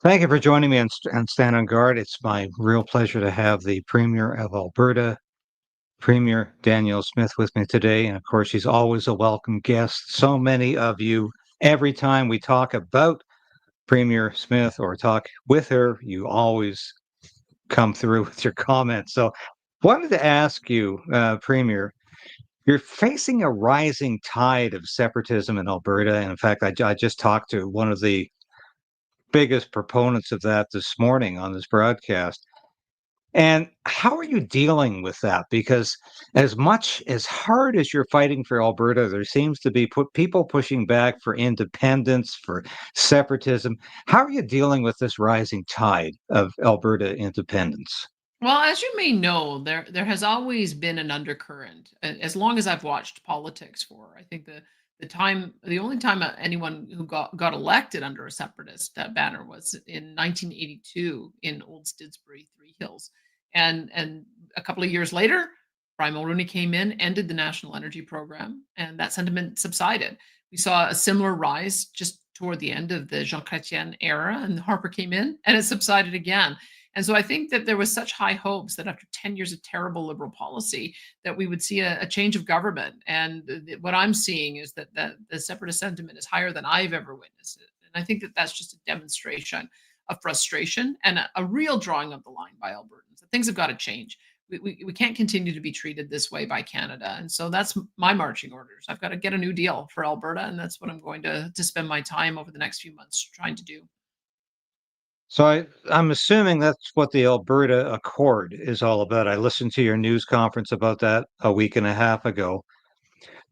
Thank you for joining me on Stand on Guard. It's my real pleasure to have the Premier of Alberta, Premier Danielle Smith, with me today. And of course, she's always a welcome guest. So many of you, every time we talk about Premier Smith or talk with her, you always come through with your comments. So, wanted to ask you, Premier, you're facing a rising tide of separatism in Alberta. And in fact, I just talked to one of the biggest proponents of that this morning on this broadcast. And how are you dealing with that? Because as much as hard as you're fighting for Alberta, there seems to be people pushing back for independence, for separatism. How are you dealing with this rising tide of Alberta independence? Well, as you may know, there has always been an undercurrent. As long as I've watched politics for, I think the only time anyone who got elected under a separatist banner was in 1982 in Old Stidsbury, Three Hills, and a couple of years later, Prime Mulroney came in, ended the national energy program, and that sentiment subsided. We saw a similar rise just toward the end of the Jean Chrétien era, and Harper came in, and it subsided again. And so I think that there was such high hopes that after 10 years of terrible liberal policy, that we would see a change of government. And what I'm seeing is that the separatist sentiment is higher than I've ever witnessed it. And I think that that's just a demonstration of frustration and a real drawing of the line by Albertans. That things have got to change. We can't continue to be treated this way by Canada. And so that's my marching orders. I've got to get a new deal for Alberta. And that's what I'm going to spend my time over the next few months trying to do. So I'm assuming that's what the Alberta Accord is all about. I listened to your news conference about that a week and a half ago.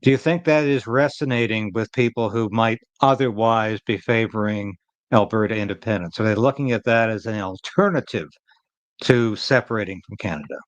Do you think that is resonating with people who might otherwise be favoring Alberta independence? Are they looking at that as an alternative to separating from Canada?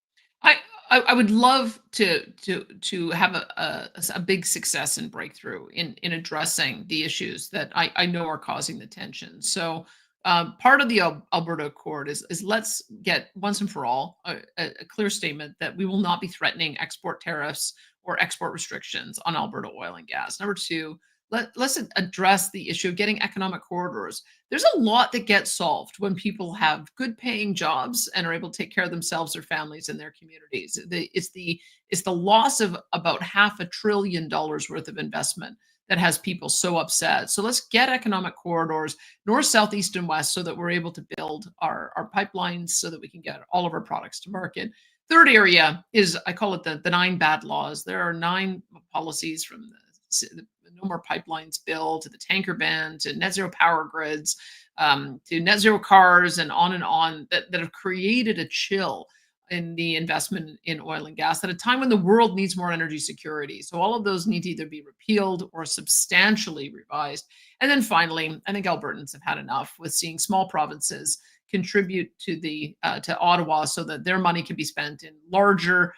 I I would love to have a big success and breakthrough in addressing the issues that I know are causing the tension. So part of the Alberta Accord is let's get once and for all a clear statement that we will not be threatening export tariffs or export restrictions on Alberta oil and gas. Number two, let's address the issue of getting economic corridors. There's a lot that gets solved when people have good paying jobs and are able to take care of themselves, their families, and their communities. It's the loss of about $500 billion worth of investment that has people so upset. So let's get economic corridors, north, south, east, and west, so that we're able to build our pipelines so that we can get all of our products to market. Third area is, I call it the nine bad laws. There are nine policies from the no more pipelines built to the tanker ban to net zero power grids to net zero cars and on that have created a chill in the investment in oil and gas at a time when the world needs more energy security. So all of those need to either be repealed or substantially revised. And then finally, I think Albertans have had enough with seeing small provinces contribute to the to Ottawa so that their money can be spent in larger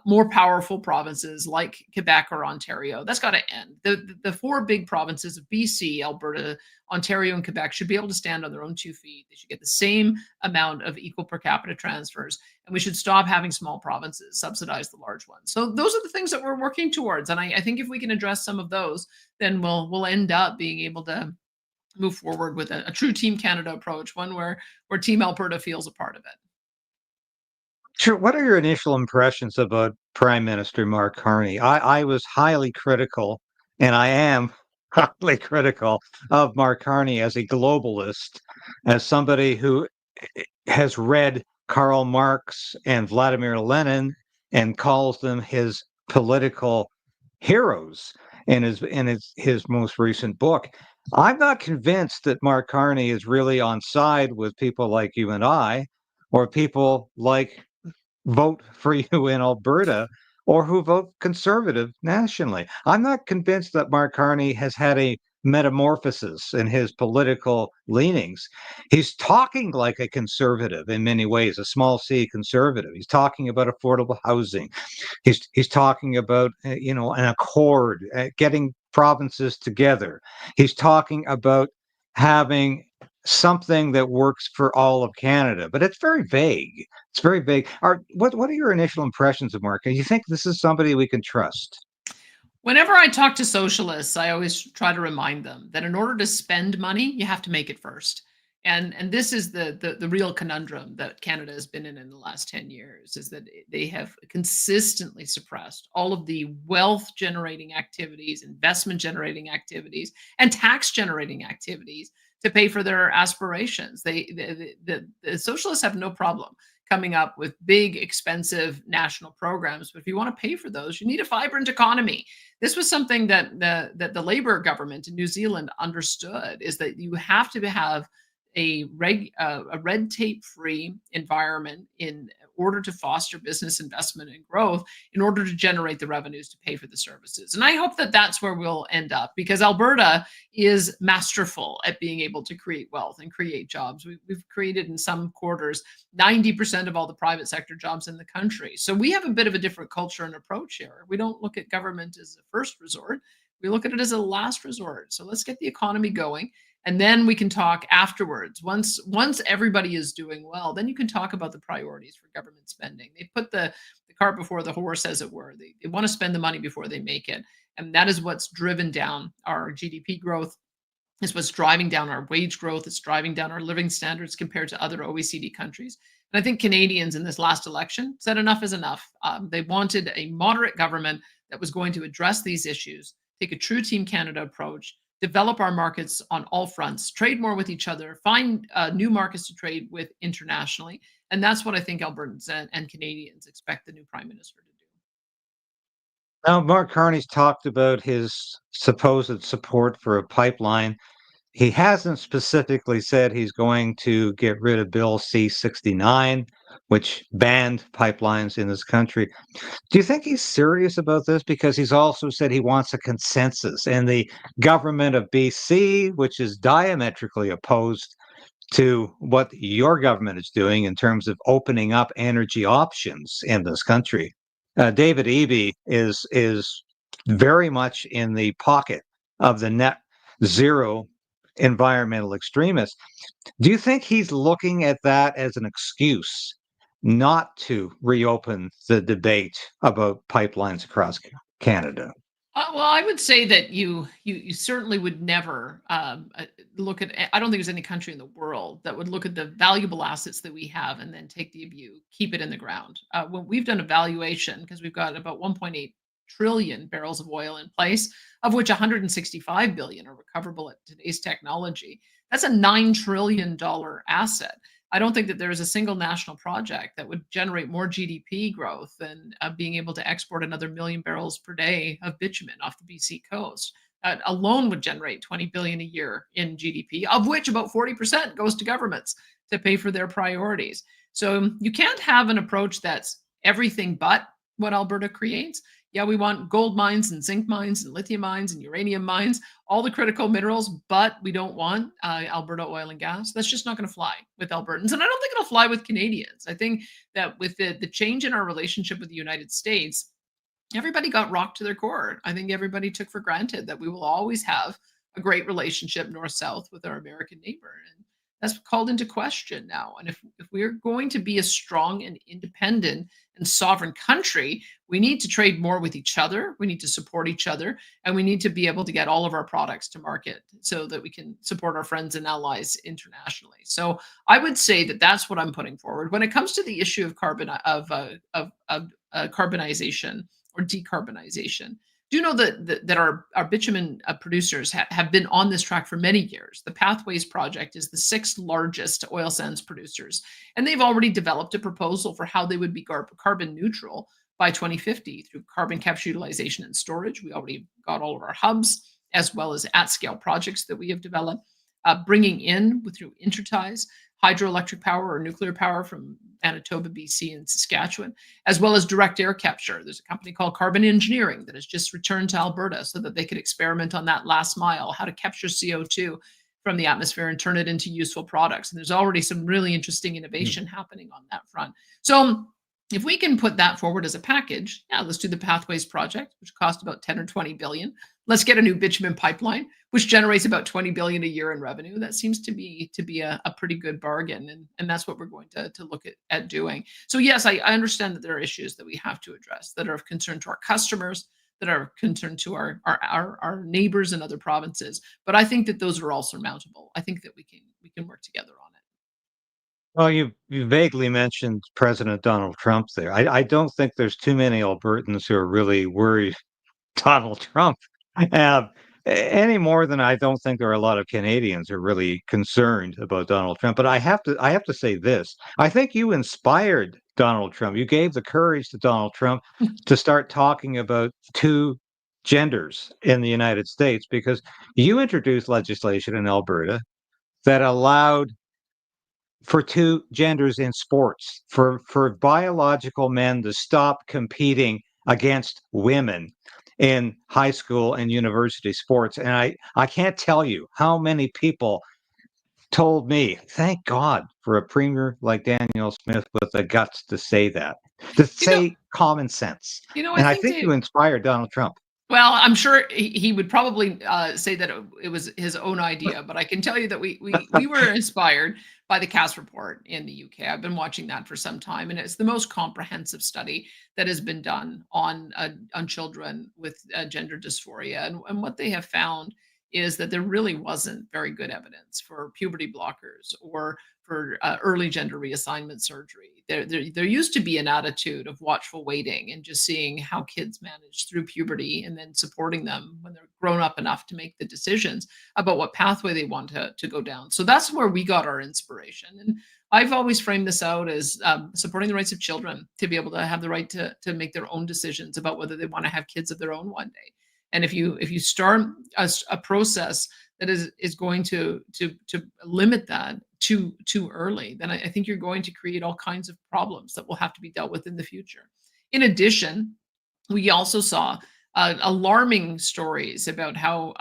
more powerful provinces like Quebec or Ontario. That's got to end. The four big provinces of BC, Alberta, Ontario, and Quebec should be able to stand on their own 2 feet. They should get the same amount of equal per capita transfers, and we should stop having small provinces subsidize the large ones. So those are the things that we're working towards, and I think if we can address some of those, then we'll end up being able to move forward with a true Team Canada approach, one where Team Alberta feels a part of it. Sure. What are your initial impressions about Prime Minister Mark Carney? I was highly critical, and I am highly critical of Mark Carney as a globalist, as somebody who has read Karl Marx and Vladimir Lenin and calls them his political heroes in his most recent book. I'm not convinced that Mark Carney is really on side with people like you and I, or people like vote for you in Alberta or who vote conservative nationally. I'm not convinced that Mark Carney has had a metamorphosis in his political leanings. He's talking like a conservative in many ways, a small c conservative. He's talking about affordable housing. He's talking about an accord, getting provinces together. He's talking about having something that works for all of Canada, but it's very vague. It's very vague. What are your initial impressions of Mark? Do you think this is somebody we can trust? Whenever I talk to socialists, I always try to remind them that in order to spend money, you have to make it first. And this is the real conundrum that Canada has been in the last 10 years, is that they have consistently suppressed all of the wealth generating activities, investment generating activities, and tax generating activities to pay for their aspirations. The socialists have no problem coming up with big, expensive national programs, but if you want to pay for those, you need a vibrant economy. This was something that the Labour government in New Zealand understood, is that you have to have a red tape free environment in order to foster business investment and growth, in order to generate the revenues to pay for the services. And I hope that that's where we'll end up, because Alberta is masterful at being able to create wealth and create jobs. We've created in some quarters 90% of all the private sector jobs in the country. So we have a bit of a different culture and approach here. We don't look at government as a first resort. We look at it as a last resort. So let's get the economy going, and then we can talk afterwards. Once everybody is doing well, then you can talk about the priorities for government spending. They put the cart before the horse, as it were. They want to spend the money before they make it. And that is what's driven down our GDP growth. It's what's driving down our wage growth. It's driving down our living standards compared to other OECD countries. And I think Canadians in this last election said enough is enough. They wanted a moderate government that was going to address these issues, take a true Team Canada approach, develop our markets on all fronts, trade more with each other, find new markets to trade with internationally. And that's what I think Albertans and Canadians expect the new Prime Minister to do. Now, Mark Carney's talked about his supposed support for a pipeline. He hasn't specifically said he's going to get rid of Bill C-69, which banned pipelines in this country. Do you think he's serious about this? Because he's also said he wants a consensus, and the government of BC, which is diametrically opposed to what your government is doing in terms of opening up energy options in this country. David Eby is very much in the pocket of the net zero environmental extremists. Do you think he's looking at that as an excuse not to reopen the debate about pipelines across Canada? Well, I would say that you certainly would never look at. I don't think there's any country in the world that would look at the valuable assets that we have and then take the view, keep it in the ground. When we've done a valuation, because we've got about 1.8 trillion barrels of oil in place, of which 165 billion are recoverable at today's technology. That's a $9 trillion asset. I don't think that there is a single national project that would generate more GDP growth than being able to export another million barrels per day of bitumen off the BC coast. That alone would generate 20 billion a year in GDP, of which about 40% goes to governments to pay for their priorities. So you can't have an approach that's everything but what Alberta creates. Yeah, we want gold mines and zinc mines and lithium mines and uranium mines, all the critical minerals, but we don't want Alberta oil and gas. That's just not going to fly with Albertans. And I don't think it'll fly with Canadians. I think that with the change in our relationship with the United States, everybody got rocked to their core. I think everybody took for granted that we will always have a great relationship north-south with our American neighbor. And that's called into question now. And if we're going to be a strong and independent and sovereign country, we need to trade more with each other. We need to support each other. And we need to be able to get all of our products to market so that we can support our friends and allies internationally. So I would say that that's what I'm putting forward. When it comes to the issue of carbonization or decarbonization, do you know that our bitumen producers have been on this track for many years? The Pathways Project is the sixth largest oil sands producers, and they've already developed a proposal for how they would be carbon neutral by 2050 through carbon capture, utilization, and storage. We already got all of our hubs, as well as at-scale projects that we have developed, bringing in through interties hydroelectric power or nuclear power from Manitoba, BC, and Saskatchewan, as well as direct air capture. There's a company called Carbon Engineering that has just returned to Alberta so that they could experiment on that last mile, how to capture CO2 from the atmosphere and turn it into useful products. And there's already some really interesting innovation happening on that front. So if we can put that forward as a package, yeah, let's do the Pathways project, which cost about 10 or 20 billion. Let's get a new bitumen pipeline, which generates about 20 billion a year in revenue. That seems to be a pretty good bargain. And that's what we're going to look at doing. So yes, I understand that there are issues that we have to address that are of concern to our customers, that are of concern to our neighbors in other provinces. But I think that those are all surmountable. I think that we can can work together on it. Well, you vaguely mentioned President Donald Trump there. I don't think there's too many Albertans who are really worried Donald Trump, uh, any more than I don't think there are a lot of Canadians who are really concerned about Donald Trump. But I have to say this. I think you inspired Donald Trump. You gave the courage to Donald Trump to start talking about two genders in the United States because you introduced legislation in Alberta that allowed for two genders in sports, for biological men to stop competing against women in high school and university sports. And I can't tell you how many people told me, thank God for a premier like Danielle Smith with the guts to say that, to You know, say common sense. I And I think think you Dave. inspired Donald Trump. Well, I'm sure he would probably say that it was his own idea, but I can tell you that we were inspired by the Cass report in the UK. I've been watching that for some time, and it's the most comprehensive study that has been done on children with gender dysphoria. And what they have found is that there really wasn't very good evidence for puberty blockers or for early gender reassignment surgery. There used to be an attitude of watchful waiting and just seeing how kids manage through puberty and then supporting them when they're grown up enough to make the decisions about what pathway they want to go down. So that's where we got our inspiration. And I've always framed this out as supporting the rights of children to be able to have the right to make their own decisions about whether they want to have kids of their own one day. And if you start a process that is going to limit that too early, then I think you're going to create all kinds of problems that will have to be dealt with in the future. In addition, we also saw alarming stories about how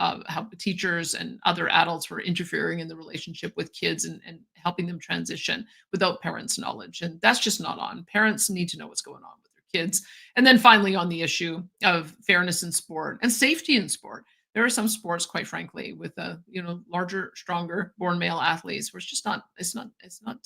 teachers and other adults were interfering in the relationship with kids and helping them transition without parents' knowledge, and that's just not on. Parents need to know what's going on with their kids. And then finally, on the issue of fairness in sport and safety in sport, there are some sports, quite frankly, with larger, stronger born male athletes where it's not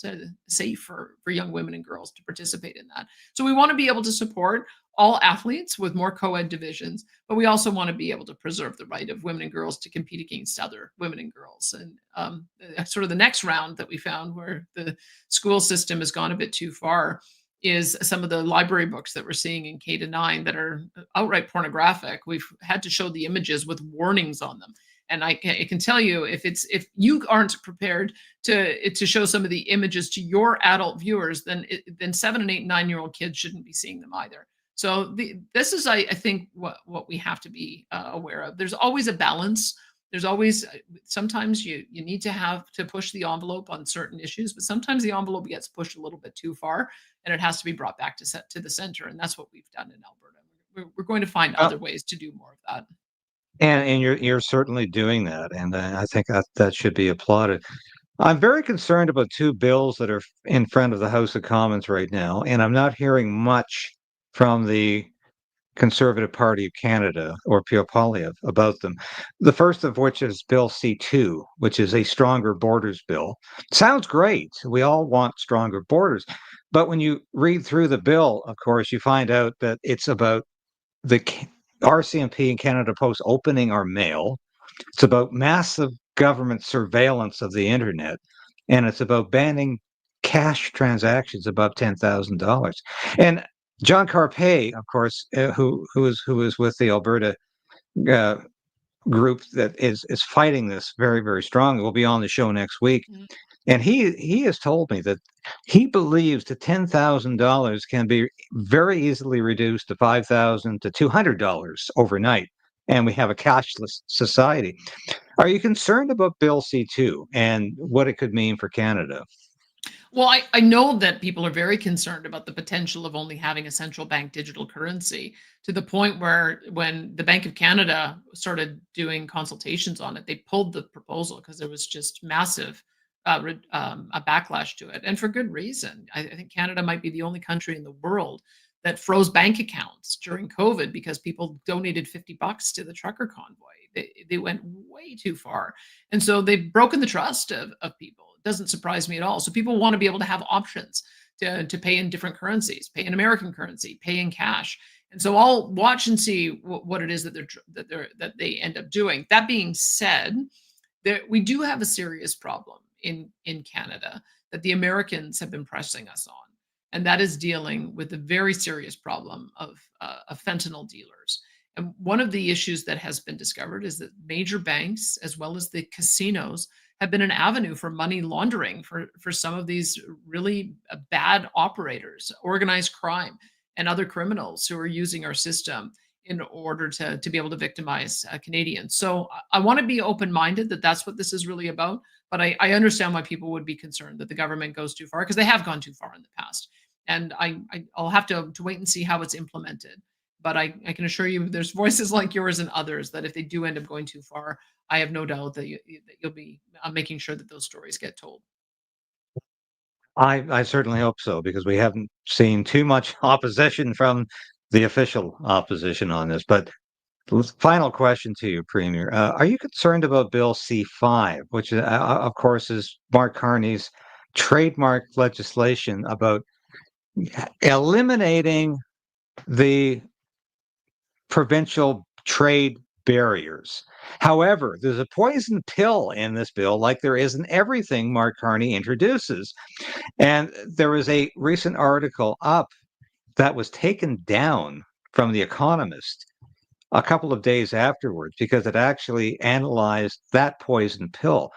safe for young women and girls to participate in that. So we want to be able to support all athletes with more co-ed divisions, but we also want to be able to preserve the right of women and girls to compete against other women and girls. And sort of the next round that we found where the school system has gone a bit too far is some of the library books that we're seeing in K to 9 that are outright pornographic. We've had to show the images with warnings on them. And I can tell you, if you aren't prepared to show some of the images to your adult viewers, then 7 and 8, 9-year-old kids shouldn't be seeing them either. So this is, I think, what we have to be aware of. There's always a balance. There's always sometimes you need to push the envelope on certain issues, but sometimes the envelope gets pushed a little bit too far, and it has to be brought back to the center. And that's what we've done in Alberta. We're going to find Uh, other ways to do more of that. and you're certainly doing that, and I think that should be applauded. I'm very concerned about two bills that are in front of the House of Commons right now, and I'm not hearing much from the Conservative Party of Canada or Pierre Poilievre about them. The first of which is Bill C2, which is a stronger borders bill. Sounds great. We all want stronger borders. But when you read through the bill, of course, you find out that it's about the RCMP and Canada Post opening our mail. It's about massive government surveillance of the internet, and it's about banning cash transactions above $10,000. And John Carpay, of course, who is with the Alberta uh, group that is fighting this very, very strongly, will be on the show next week. Mhm. And he has told me that he believes that $10,000 can be very easily reduced to $5,000 to $200 overnight, and we have a cashless society. Are you concerned about Bill C2 and what it could mean for Canada? Well, I know that people are very concerned about the potential of only having a central bank digital currency to the point where when the Bank of Canada started doing consultations on it, they pulled the proposal because there was just massive a backlash to it, and for good reason. I think Canada might be the only country in the world that froze bank accounts during COVID because people donated $50 to the trucker convoy. They went way too far. And so they've broken the trust of people. It doesn't surprise me at all. So people want to be able to have options to pay in different currencies, pay in American currency, pay in cash. And so I'll watch and see what it is that they end up doing. That being said, we do have a serious problem in Canada that the Americans have been pressing us on, and that is dealing with the very serious problem of fentanyl dealers. And one of the issues that has been discovered is that major banks, as well as the casinos, have been an avenue for money laundering for some of these really bad operators, organized crime, and other criminals who are using our system in order to be able to victimize Canadians. So I want to be open minded that that's what this is really about. But I understand why people would be concerned that the government goes too far because they have gone too far in the past. And I'll have to wait and see how it's implemented. But I can assure you there's voices like yours and others that if they do end up going too far, I have no doubt that you'll be making sure that those stories get told. I certainly hope so because we haven't seen too much opposition from the official opposition on this. But final question to you, Premier. Are you concerned about Bill C-5, which, of course, is Mark Carney's trademark legislation about eliminating the provincial trade barriers? However, there's a poison pill in this bill, like there is in everything Mark Carney introduces. And there was a recent article up that was taken down from The Economist a couple of days afterwards because it actually analyzed that poison pill,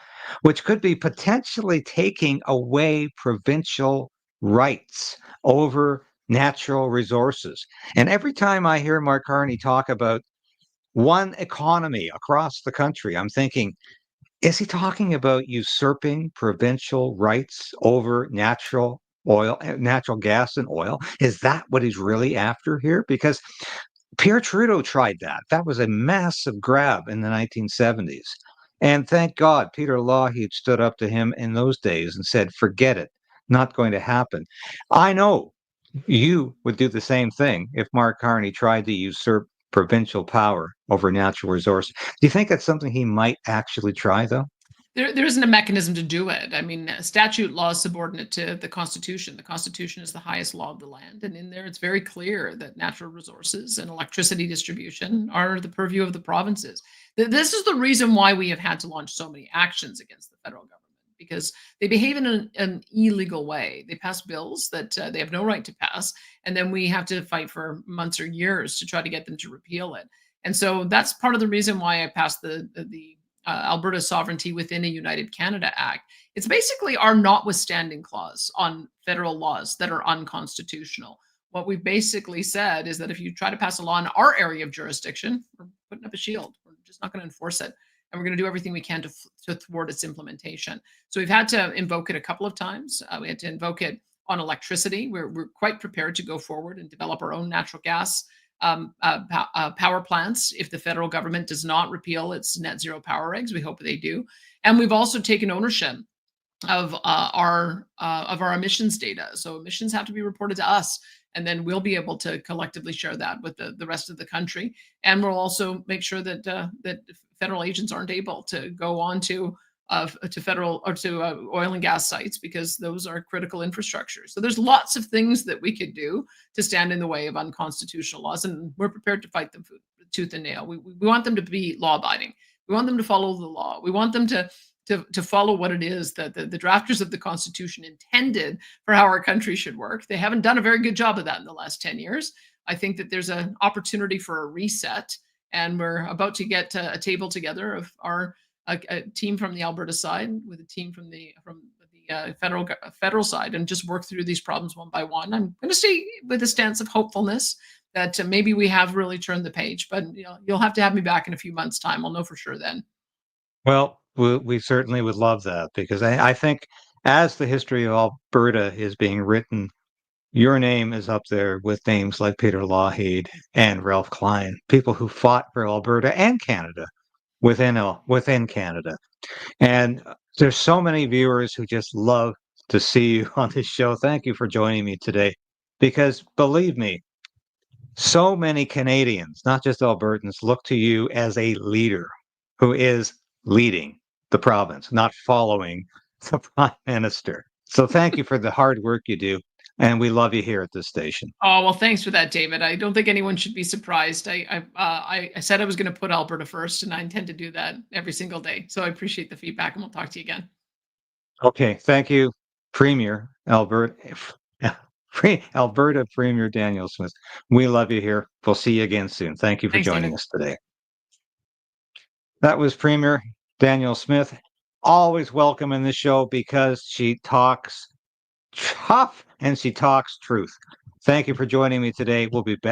which could be potentially taking away provincial rights over natural resources. And every time I hear Mark Carney talk about one economy across the country, I'm thinking, is he talking about usurping provincial rights over natural gas and oil? Is that what he's really after here? Because Pierre Trudeau tried that. That was a massive grab in the 1970s. And thank God Peter Lougheed stood up to him in those days and said, forget it, not going to happen. I know you would do the same thing if Mark Carney tried to usurp provincial power over natural resources. Do you think that's something he might actually try, though? There isn't a mechanism to do it. I mean, statute law is subordinate to the Constitution. The Constitution is the highest law of the land, and in there it's very clear that natural resources and electricity distribution are the purview of the provinces. This is the reason why we have had to launch so many actions against the federal government because they behave in an illegal way. They pass bills that they have no right to pass, and then we have to fight for months or years to try to get them to repeal it. And so that's part of the reason why I passed the Alberta Sovereignty Within a United Canada Act. It's basically our notwithstanding clause on federal laws that are unconstitutional. What we basically said is that if you try to pass a law in our area of jurisdiction, we're putting up a shield. We're just not going to enforce it. And we're going to do everything we can to thwart its implementation. So we've had to invoke it a couple of times. We had to invoke it on electricity. We're quite prepared to go forward and develop our own natural gas power plants if the federal government does not repeal its net zero power regs. We hope they do. And we've also taken ownership of our emissions data. So emissions have to be reported to us, and then we'll be able to collectively share that with the rest of the country. And we'll also make sure that that federal agents aren't able to go on to federal or to oil and gas sites because those are critical infrastructure. So there's lots of things that we could do to stand in the way of unconstitutional laws, and we're prepared to fight them tooth and nail. We want them to be law abiding. We want them to follow the law. We want them to follow what it is that the drafters of the Constitution intended for how our country should work. They haven't done a very good job of that in the last 10 years. I think that there's an opportunity for a reset, and we're about to get a table together of a team from the Alberta side with a team from the federal side, and just work through these problems one by one. I'm going to stay with a stance of hopefulness that maybe we have really turned the page, but you'll have to have me back in a few months' time. I'll know for sure then. Well, we certainly would love that because I think as the history of Alberta is being written, your name is up there with names like Peter Lougheed and Ralph Klein, people who fought for Alberta and Canada within Canada. And there's so many viewers who just love to see you on this show. Thank you for joining me today because believe me, so many Canadians, not just Albertans, look to you as a leader who is leading the province, not following the prime minister. So thank you for the hard work you do. And we love you here at this station. Oh, well, thanks for that, David. I don't think anyone should be surprised. I said I was going to put Alberta first, and I intend to do that every single day. So I appreciate the feedback, and we'll talk to you again. Okay, thank you, Premier Alberta, Alberta Premier Danielle Smith. We love you here. We'll see you again soon. Thank you for Thanks, joining David. us today. That was Premier Danielle Smith. Always welcome in this show because she talks tough and she talks truth. Thank you for joining me today. We'll be back.